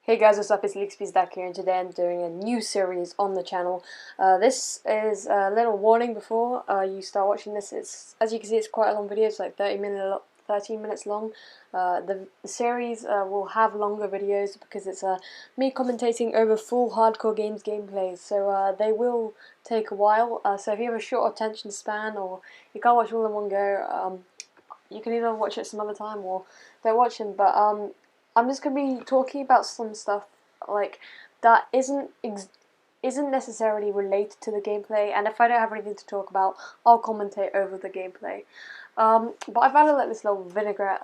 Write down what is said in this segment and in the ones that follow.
Hey guys, what's up? It's Leakspeed's back here, and today I'm doing a new series on the channel. This is a little warning before you start watching this. As you can see, it's quite a long video. It's like 13 minutes long. The series will have longer videos because it's me commentating over full hardcore games gameplays. So they will take a while. So if you have a short attention span or you can't watch all in one go, you can either watch it some other time or don't watch them. But I'm just gonna be talking about some stuff like that isn't necessarily related to the gameplay, and if I don't have anything to talk about, I'll commentate over the gameplay. But I've added like this little vinaigrette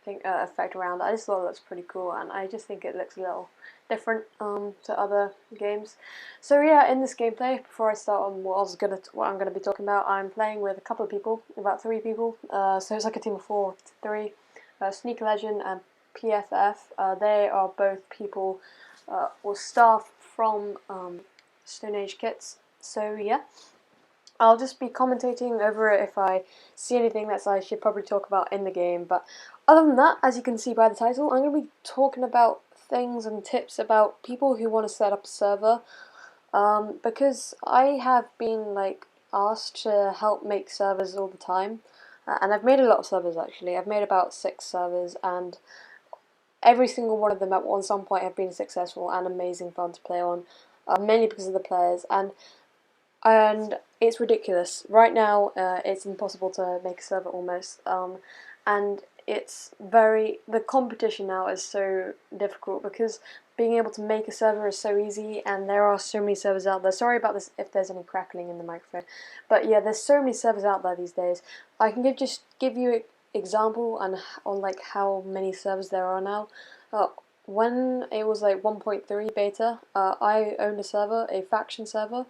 effect around. I just thought it looks pretty cool, and I just think it looks a little different to other games. So yeah, in this gameplay, before I start on what I'm gonna be talking about, I'm playing with a couple of people, about 3 people. So it's like a team of 4, 3. Sneak Legend and PFF. They are both people or staff from Stone Age Kits. So yeah, I'll just be commentating over it if I see anything that I should probably talk about in the game. But other than that, as you can see by the title, I'm going to be talking about things and tips about people who want to set up a server. Because I have been asked to help make servers all the time. And I've made a lot of servers actually. I've made about 6 servers, and every single one of them at some point have been successful and amazing fun to play on, mainly because of the players, and it's ridiculous. Right now, it's impossible to make a server almost, and the competition now is so difficult because being able to make a server is so easy, and there are so many servers out there. Sorry about this if there's any crackling in the microphone, but yeah, there's so many servers out there these days. I can give you example on like how many servers there are now. When it was like 1.3 beta, I owned a server, a faction server,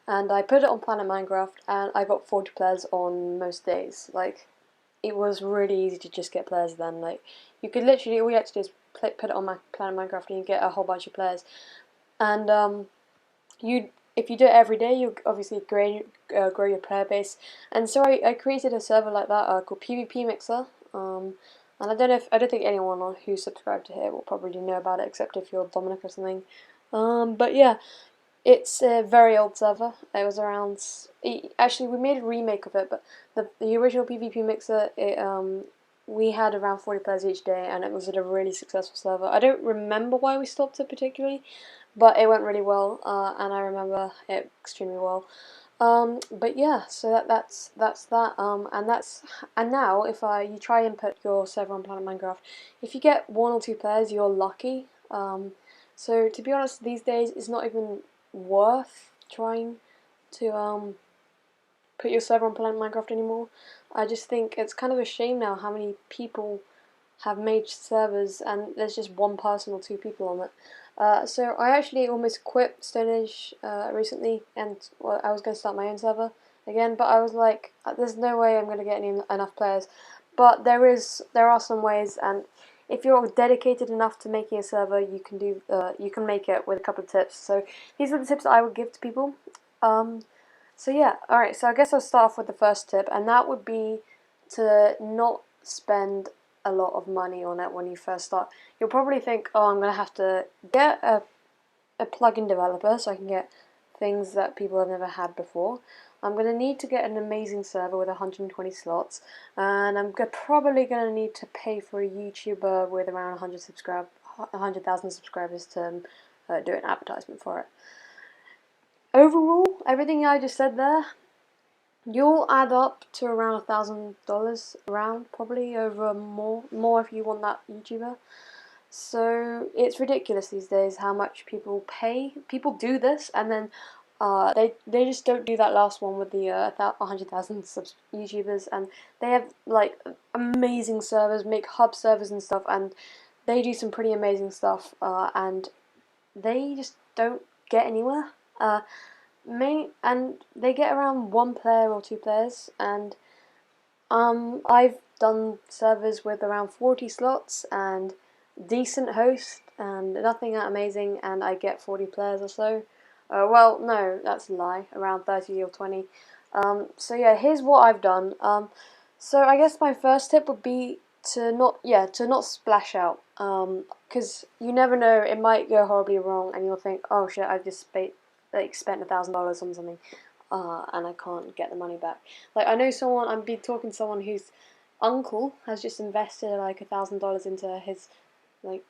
and I put it on Planet Minecraft, and I got 40 players on most days. Like, it was really easy to just get players then. Like, you could literally, all you had to do is put it on Planet Minecraft and you get a whole bunch of players. And if you do it every day, you obviously grow your player base. And so I created a server like that called PvP Mixer. And I don't think anyone who subscribed to here will probably know about it, except if you're Dominic or something. But yeah, it's a very old server. It was around. Actually, we made a remake of it, but the original PvP Mixer, we had around 40 players each day, and it was a really successful server. I don't remember why we stopped it particularly, but it went really well, and I remember it extremely well. But yeah, so that's that. And now if you try and put your server on Planet Minecraft, if you get 1 or 2 players, you're lucky. So to be honest, these days it's not even worth trying to put your server on Planet Minecraft anymore. I just think it's kind of a shame now how many people have made servers and there's just 1 person or 2 people on it. So I actually almost quit Stone Age recently, and I was going to start my own server again, but I was like, there's no way I'm going to get enough players. But there are some ways, and if you're dedicated enough to making a server, you can make it with a couple of tips. So these are the tips that I would give to people. So yeah, alright, so I guess I'll start off with the first tip, and that would be to not spend a lot of money on it when you first start. You'll probably think, oh, I'm going to have to get a plugin developer so I can get things that people have never had before. I'm going to need to get an amazing server with 120 slots, and I'm probably going to need to pay for a YouTuber with around 100,000 subscribers to do an advertisement for it. Overall, everything I just said there, you'll add up to around $1,000, probably over more if you want that YouTuber. So it's ridiculous these days how much people pay. People do this, and then they just don't do that last one with the 100,000 YouTubers, and they have like amazing servers, make hub servers and stuff, and they do some pretty amazing stuff, and they just don't get anywhere. And they get around 1 player or 2 players, and I've done servers with around 40 slots and decent host and nothing that amazing, and I get 40 players or so. Well, no, that's a lie, around 30 or 20. So yeah, here's what I've done. So I guess my first tip would be to not splash out. because you never know, it might go horribly wrong, and you'll think, oh shit, I've just spent $1,000 on something, and I can't get the money back. Like, I know someone, I've been talking to someone whose uncle has just invested like $1,000 into his like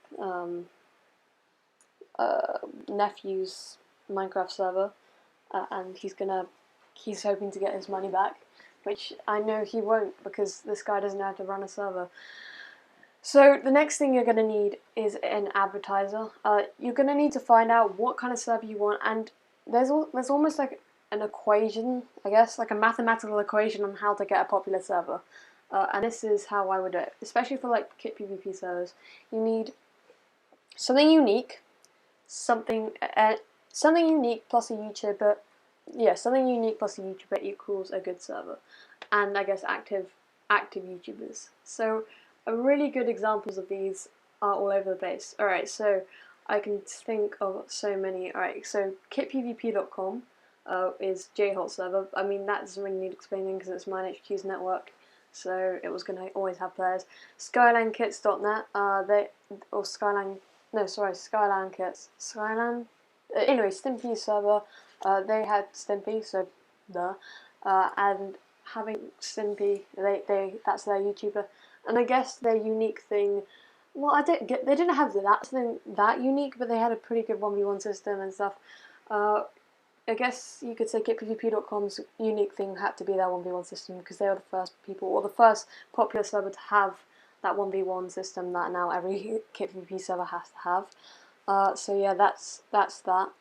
nephew's Minecraft server, and he's hoping to get his money back, which I know he won't because this guy doesn't know how to run a server. So the next thing you're going to need is an advertiser. You're going to need to find out what kind of server you want, and there's almost like an equation, I guess, like a mathematical equation on how to get a popular server. And this is how I would do it, especially for like kit PvP servers. You need something unique, something unique plus a YouTuber. Yeah, something unique plus a YouTuber equals a good server, and I guess active YouTubers. So really good examples of these are all over the place. Alright, so I can think of so many. Alright, so kitpvp.com is J-Hot server. I mean, that doesn't really need explaining because it's MineHQ's network, so it was going to always have players. SkylandKits.net, Skyland Kits. Anyway, Stimpy's server, they had Stimpy, so duh. And having Stimpy, that's their YouTuber. And I guess their unique thing, well, they didn't have that thing that unique, but they had a pretty good 1v1 system and stuff. I guess you could say kitpvp.com's unique thing had to be their 1v1 system because they were the first people, or the first popular server to have that 1v1 system that now every kitpvp server has to have. So yeah, that's that.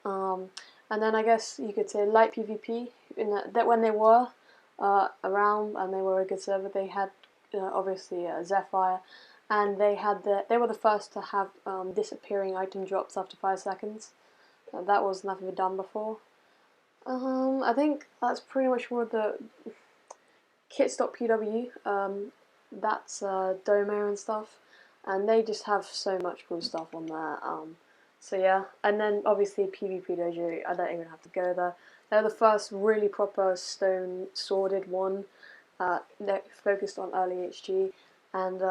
And then I guess you could say Light PvP, that when they were around and they were a good server, they had obviously Zephyr, and they were the first to have disappearing item drops after 5 seconds. That was never done before. I think that's pretty much more the kits.pw. That's Domo and stuff, and they just have so much cool stuff on there. So yeah, and then obviously PvP Dojo. I don't even have to go there. They're the first really proper stone sworded one. They're focused on early HG, and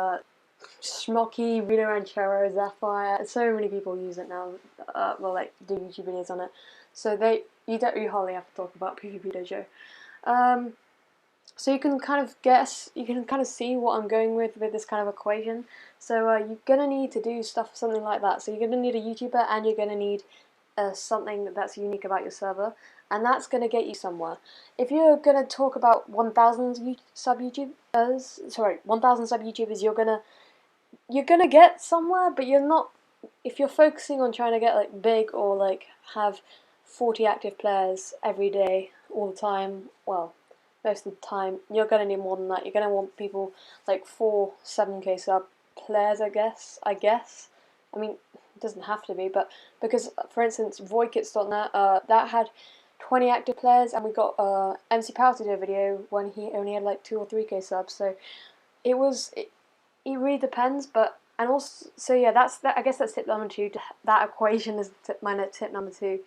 Schmocky, Reno Ranchero, Zephyr. So many people use it now. Do YouTube videos on it. So you don't really hardly have to talk about PvP Dojo. So you can kind of guess, you can kind of see what I'm going with this kind of equation. So you're gonna need to do something like that. So you're gonna need a YouTuber, and you're gonna need something that's unique about your server, and that's gonna get you somewhere. If you're gonna talk about 1,000 sub YouTubers, you're gonna get somewhere, but you're not. If you're focusing on trying to get like big or like have 40 active players every day all the time, well, most of the time, you're going to need more than that. You're going to want people like 7k sub players, I guess. I mean, it doesn't have to be, but because, for instance, voidkits.net, that had 20 active players, and we got MC Power to do a video when he only had like 2 or 3k subs, so it really depends, but, and also, so yeah, I guess that's tip number 2, that equation is my tip number 2.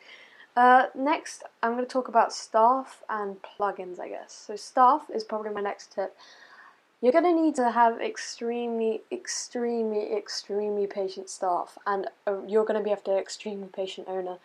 Next, I'm going to talk about staff and plugins, I guess. So staff is probably my next tip. You're going to need to have extremely, extremely, extremely patient staff, and you're going to be after an extremely patient owner.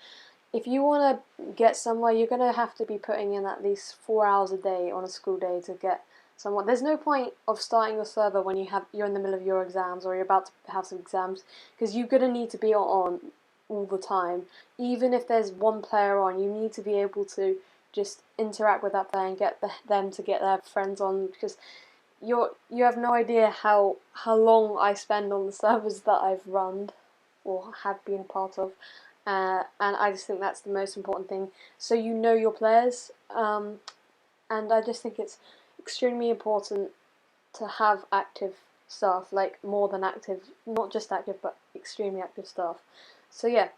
If you want to get somewhere, you're going to have to be putting in at least 4 hours a day on a school day to get somewhere. There's no point of starting your server when you're in the middle of your exams or you're about to have some exams, because you're going to need to be on all the time. Even if there's one player on, you need to be able to just interact with that player and get them to get their friends on, because you have no idea how long I spend on the servers that I've run or have been part of, and I just think that's the most important thing. So you know your players, and I just think it's extremely important to have active staff, like more than active, not just active, but extremely active staff. So yeah,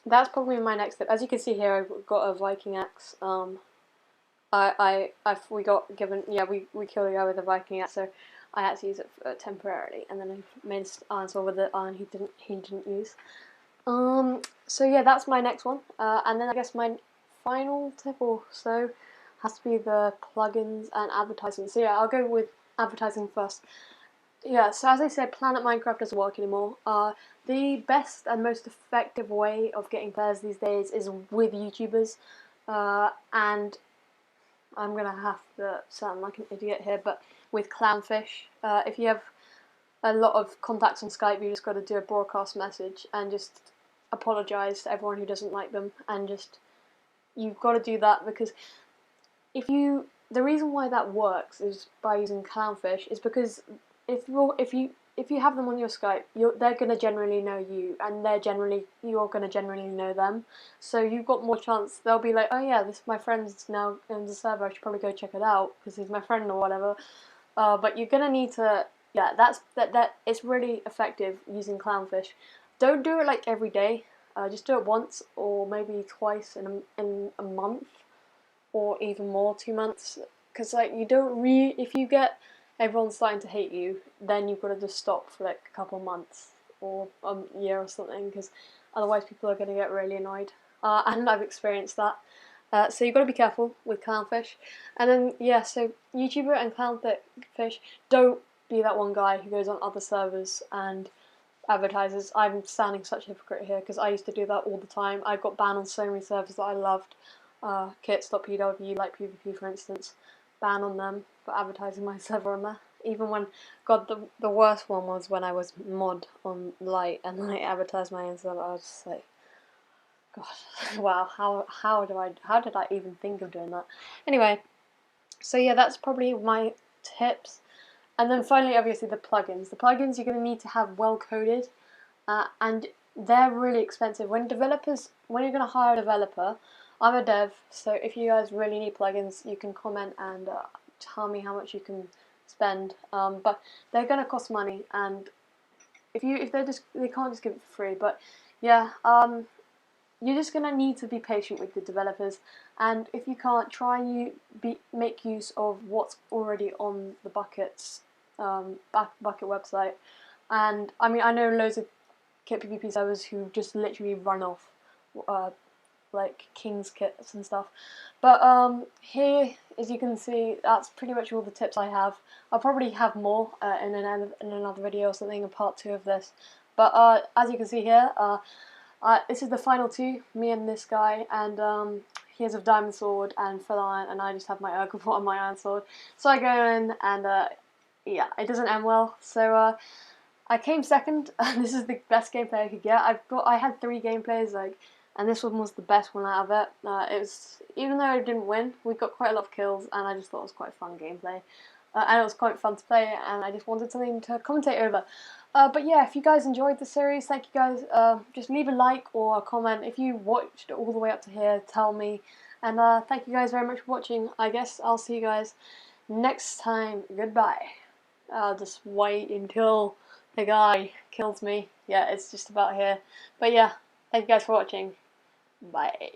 that's probably my next tip. As you can see here, I've got a Viking axe. We got given, yeah, we killed a guy with a Viking axe, so I had to use it temporarily, and then I made an iron sword with the iron he didn't use. So yeah, that's my next one. And then I guess my final tip or so has to be the plugins and advertising. So yeah, I'll go with advertising first. Yeah, so as I said, Planet Minecraft doesn't work anymore. The best and most effective way of getting players these days is with YouTubers, and I'm gonna have to sound like an idiot here, but with Clownfish, if you have a lot of contacts on Skype, you just got to do a broadcast message and just apologize to everyone who doesn't like them, and just you've got to do that because the reason why that works is by using Clownfish is because if you have them on your Skype, they're gonna generally know you, and you're gonna generally know them. So you've got more chance. They'll be like, oh yeah, this my friend's now in the server. I should probably go check it out because he's my friend or whatever. But you're gonna need to, yeah, that. It's really effective using Clownfish. Don't do it like every day. Just do it once or maybe twice in a month or even more, 2 months. Because like you don't if you get everyone starting to hate you, then you've got to just stop for like a couple of months or a year or something, because otherwise people are going to get really annoyed. And I've experienced that. So you've got to be careful with Clownfish. And then, yeah, so YouTuber and Clownfish, don't be that one guy who goes on other servers and advertises. I'm sounding such a hypocrite here because I used to do that all the time. I got banned on so many servers that I loved. Kits.pw, like PvP for instance, ban on them for advertising my server on there. Even when, God, the worst one was when I was mod on Light and like advertised my own server. I was just like, God, wow, how did I even think of doing that? Anyway, so yeah, that's probably my tips. And then finally, obviously, the plugins. The plugins you're going to need to have well coded, and they're really expensive. When you're going to hire a developer, I'm a dev, so if you guys really need plugins, you can comment and tell me how much you can spend. But they're going to cost money, and they can't just give it for free. But yeah, you're just going to need to be patient with the developers, and if you can't, try and make use of what's already on the Bucket's Bucket website. And I mean, I know loads of Kit PvP servers who just literally run off like King's kits and stuff. But here, as you can see, that's pretty much all the tips I have. I'll probably have more in another video or something, a part 2 of this. But as you can see here, this is the final two, me and this guy, and he has a diamond sword and full iron, and I just have my Urkel on my iron sword. So I go in, and yeah, it doesn't end well. So I came second. This is the best gameplay I could get. I had 3 gameplays, like, and this one was the best one out of it. It was, even though I didn't win, we got quite a lot of kills, and I just thought it was quite fun gameplay. And it was quite fun to play, and I just wanted something to commentate over. But yeah, if you guys enjoyed the series, thank you guys. Just leave a like or a comment. If you watched all the way up to here, tell me. And thank you guys very much for watching. I guess I'll see you guys next time. Goodbye. I'll just wait until the guy kills me. Yeah, it's just about here. But yeah, thank you guys for watching. Bye.